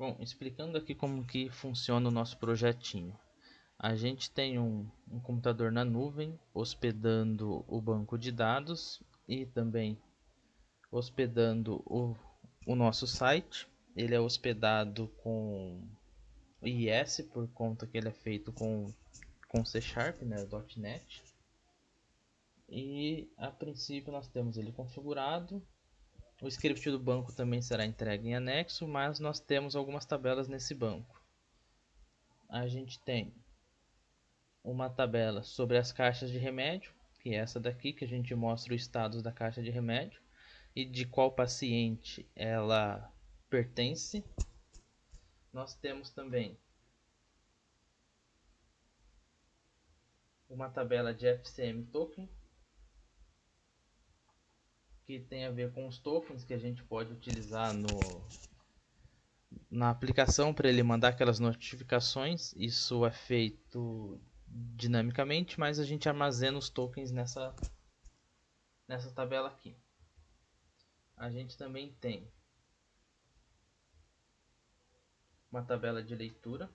Bom, explicando aqui como que funciona o nosso projetinho. A gente tem um computador na nuvem hospedando o banco de dados e também hospedando o nosso site. Ele é hospedado com IS por conta que ele é feito com C Sharp, né, .NET. E a princípio nós temos ele configurado. O script do banco também será entregue em anexo, mas nós temos algumas tabelas nesse banco. A gente tem uma tabela sobre as caixas de remédio, que é essa daqui, que a gente mostra o status da caixa de remédio e de qual paciente ela pertence. Nós temos também uma tabela de FCM token, que tem a ver com os tokens que a gente pode utilizar na aplicação para ele mandar aquelas notificações. Isso é feito dinamicamente, mas a gente armazena os tokens nessa tabela aqui. A gente também tem uma tabela de leitura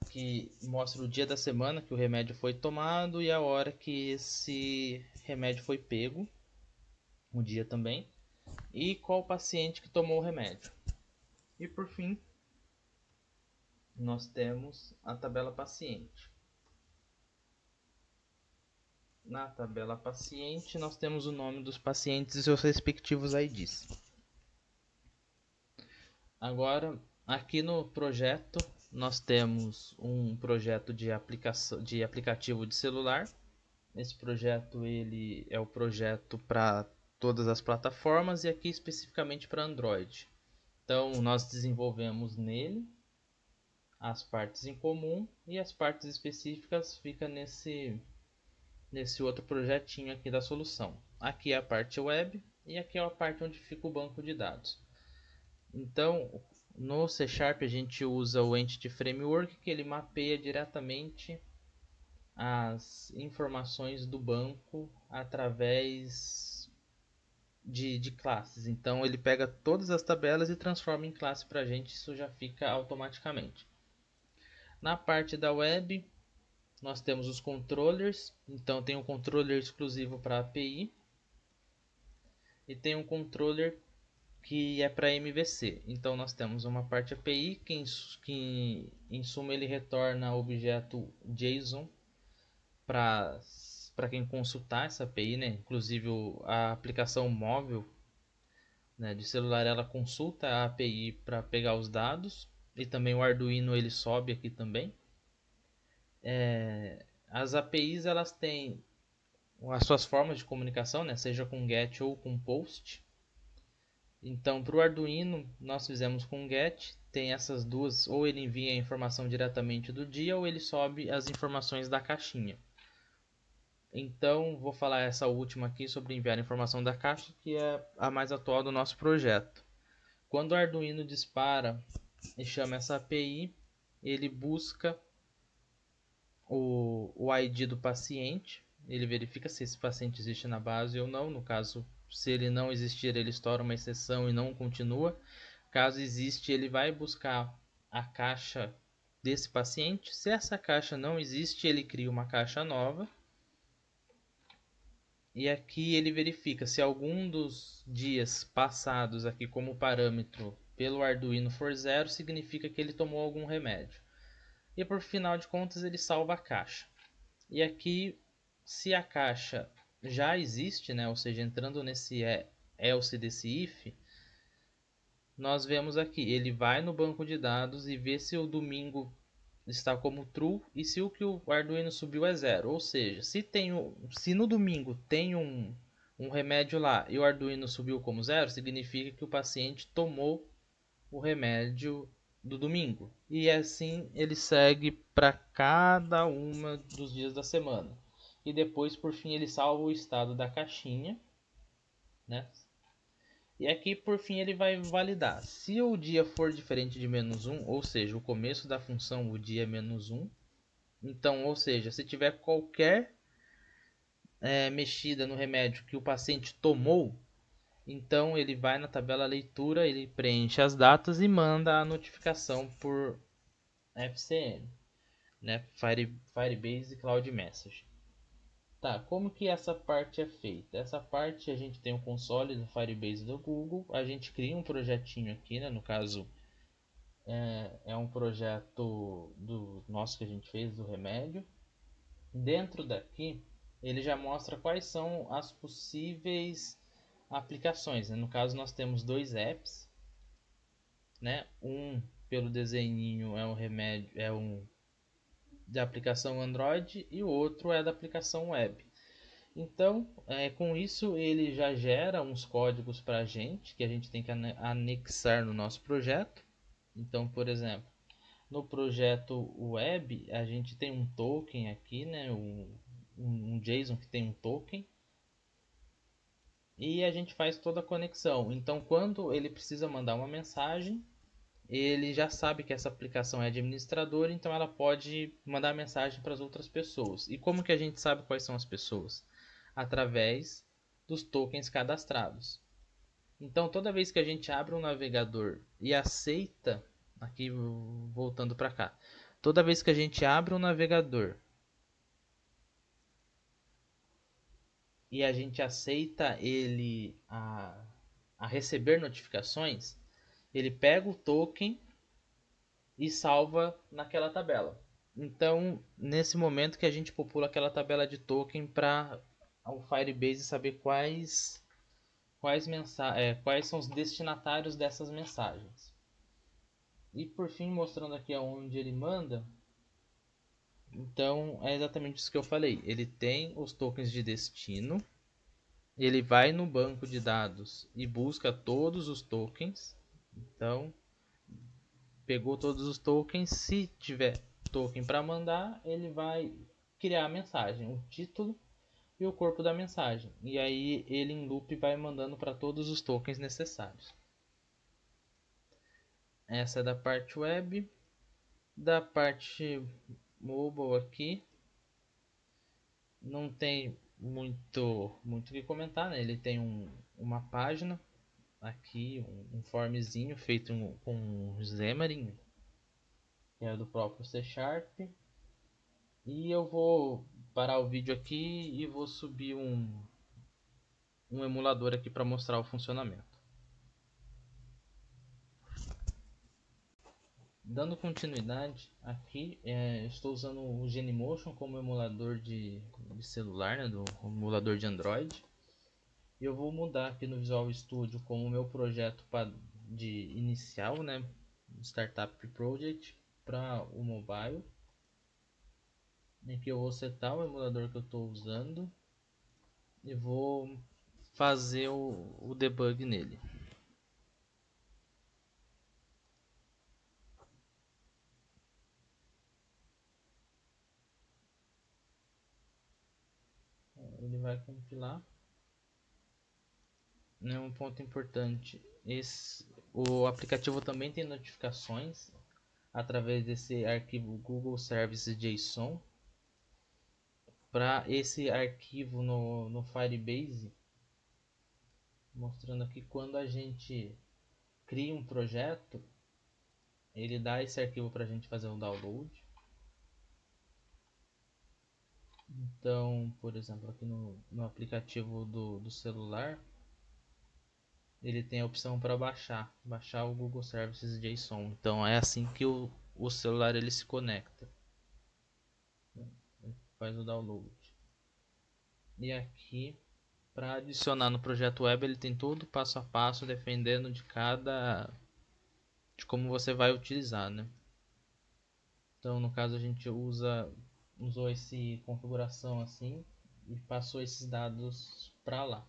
que mostra o dia da semana que o remédio foi tomado e a hora que esse remédio foi pego, o dia também, e qual paciente que tomou o remédio. E por fim, nós temos a tabela paciente. Na tabela paciente, nós temos o nome dos pacientes e seus respectivos IDs. Agora, aqui no projeto, nós temos um projeto de aplicativo de celular. Esse projeto ele é o projeto para todas as plataformas e aqui especificamente para Android. Então, nós desenvolvemos nele as partes em comum e as partes específicas fica nesse outro projetinho aqui da solução. Aqui é a parte web e aqui é a parte onde fica o banco de dados. Então, no C Sharp a gente usa o Entity Framework, que ele mapeia diretamente as informações do banco através de classes. Então ele pega todas as tabelas e transforma em classe para a gente, isso já fica automaticamente. Na parte da web, nós temos os controllers. Então tem um controller exclusivo para API e tem um controller que é para MVC. Então nós temos uma parte API que em suma ele retorna objeto JSON para quem consultar essa API, né? Inclusive a aplicação móvel, né, de celular, ela consulta a API para pegar os dados e também o Arduino ele sobe aqui também. As APIs elas têm as suas formas de comunicação, né, seja com GET ou com POST. Então, para o Arduino, nós fizemos com GET, tem essas duas, ou ele envia a informação diretamente do dia, ou ele sobe as informações da caixinha. Então, vou falar essa última aqui sobre enviar a informação da caixa, que é a mais atual do nosso projeto. Quando o Arduino dispara e chama essa API, ele busca o ID do paciente, ele verifica se esse paciente existe na base ou não. No caso, se ele não existir, ele estoura uma exceção e não continua. Caso existe, ele vai buscar a caixa desse paciente. Se essa caixa não existe, ele cria uma caixa nova. E aqui ele verifica se algum dos dias passados aqui como parâmetro pelo Arduino for 0, significa que ele tomou algum remédio. E por final de contas ele salva a caixa. E aqui, se a caixa já existe, né, ou seja, entrando nesse else desse if, nós vemos aqui, ele vai no banco de dados e vê se o domingo está como true e se o que o Arduino subiu é 0. Ou seja, se no domingo tem um remédio lá e o Arduino subiu como 0, significa que o paciente tomou o remédio do domingo. E assim ele segue para cada uma dos dias da semana. E depois, por fim, ele salva o estado da caixinha, né? E aqui, por fim, ele vai validar. Se o dia for diferente de -1, ou seja, o começo da função, o dia é -1. Então, ou seja, se tiver qualquer mexida no remédio que o paciente tomou, Então ele vai na tabela leitura, ele preenche as datas e manda a notificação por FCM, né? Firebase Cloud Message. Tá, como que essa parte é feita? Essa parte a gente tem o console do Firebase do Google, a gente cria um projetinho aqui, né? No caso é um projeto do nosso que a gente fez do remédio. Dentro daqui ele já mostra quais são as possíveis aplicações, né? No caso nós temos dois apps, né? Um pelo desenho é um remédio, é um da aplicação Android e o outro é da aplicação web. Então, com isso ele já gera uns códigos para a gente que a gente tem que anexar no nosso projeto. Então, por exemplo, no projeto web a gente tem um token aqui, né? Um JSON que tem um token e a gente faz toda a conexão. Então, quando ele precisa mandar uma mensagem, ele já sabe que essa aplicação é administradora, então ela pode mandar mensagem para as outras pessoas. E como que a gente sabe quais são as pessoas? Através dos tokens cadastrados. Então, toda vez que a gente abre um navegador e aceita, aqui voltando para cá, toda vez que a gente abre um navegador e a gente aceita ele a receber notificações, ele pega o token e salva naquela tabela. Então, nesse momento que a gente popula aquela tabela de token para o Firebase saber quais são os destinatários dessas mensagens. E por fim, mostrando aqui aonde ele manda, então é exatamente isso que eu falei. Ele tem os tokens de destino, ele vai no banco de dados e busca todos os tokens. Então, pegou todos os tokens, se tiver token para mandar, ele vai criar a mensagem, o título e o corpo da mensagem. E aí ele em loop vai mandando para todos os tokens necessários. Essa é da parte web. Da parte mobile aqui não tem muito o que comentar, né? Ele tem uma página aqui, um formzinho feito com Xamarin, que é do próprio C Sharp. E eu vou parar o vídeo aqui e vou subir um emulador aqui para mostrar o funcionamento. Dando continuidade, aqui estou usando o Genymotion como emulador de celular, né, do emulador de Android. E eu vou mudar aqui no Visual Studio como meu projeto de inicial, né, Startup Project, para o mobile. Aqui eu vou setar o emulador que eu estou usando e vou fazer o debug nele. Ele vai compilar. Um ponto importante, o aplicativo também tem notificações através desse arquivo Google Services JSON. Para esse arquivo no Firebase, mostrando aqui quando a gente cria um projeto, ele dá esse arquivo para a gente fazer o download. Então, por exemplo, aqui no aplicativo do celular, ele tem a opção para baixar o Google Services JSON. Então é assim que o celular ele se conecta, faz o download. E aqui, para adicionar no projeto web, ele tem todo passo a passo dependendo de como você vai utilizar, né? Então, no caso, a gente usou essa configuração assim e passou esses dados para lá.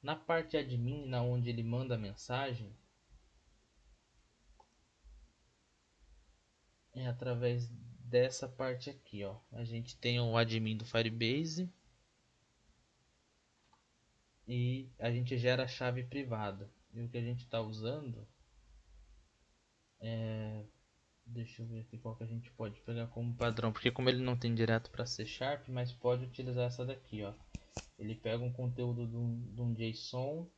Na parte admin, na onde ele manda a mensagem, é através dessa parte aqui, ó. A gente tem o admin do Firebase e a gente gera a chave privada. E o que a gente está usando deixa eu ver aqui qual que a gente pode pegar como padrão, porque como ele não tem direto para C Sharp, mas pode utilizar essa daqui, ó. Ele pega um conteúdo de um JSON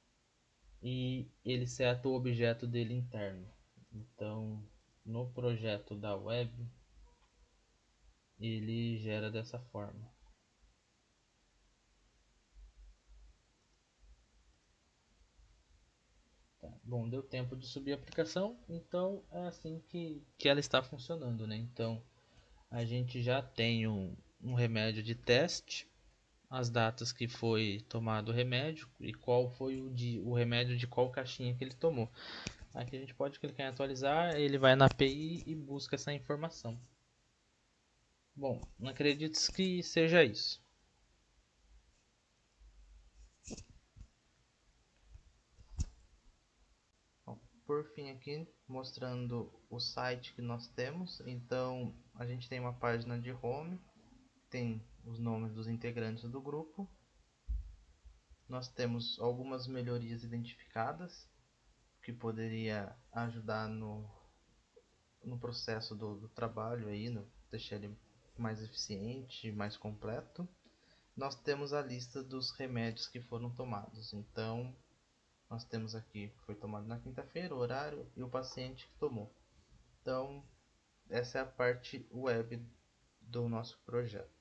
e ele seta o objeto dele interno. Então, no projeto da web, ele gera dessa forma. Tá. Bom, deu tempo de subir a aplicação, então é assim que ela está funcionando, né? Então, a gente já tem um remédio de teste, as datas que foi tomado o remédio e qual foi o remédio de qual caixinha que ele tomou. Aqui a gente pode clicar em atualizar, ele vai na API e busca essa informação. Bom, não acredito que seja isso. Bom, por fim aqui, mostrando o site que nós temos. Então, a gente tem uma página de home, tem os nomes dos integrantes do grupo. Nós temos algumas melhorias identificadas que poderia ajudar no processo do trabalho aí, deixar ele mais eficiente, mais completo. Nós temos a lista dos remédios que foram tomados. Então, nós temos aqui que foi tomado na quinta-feira, o horário e o paciente que tomou. Então, essa é a parte web do nosso projeto.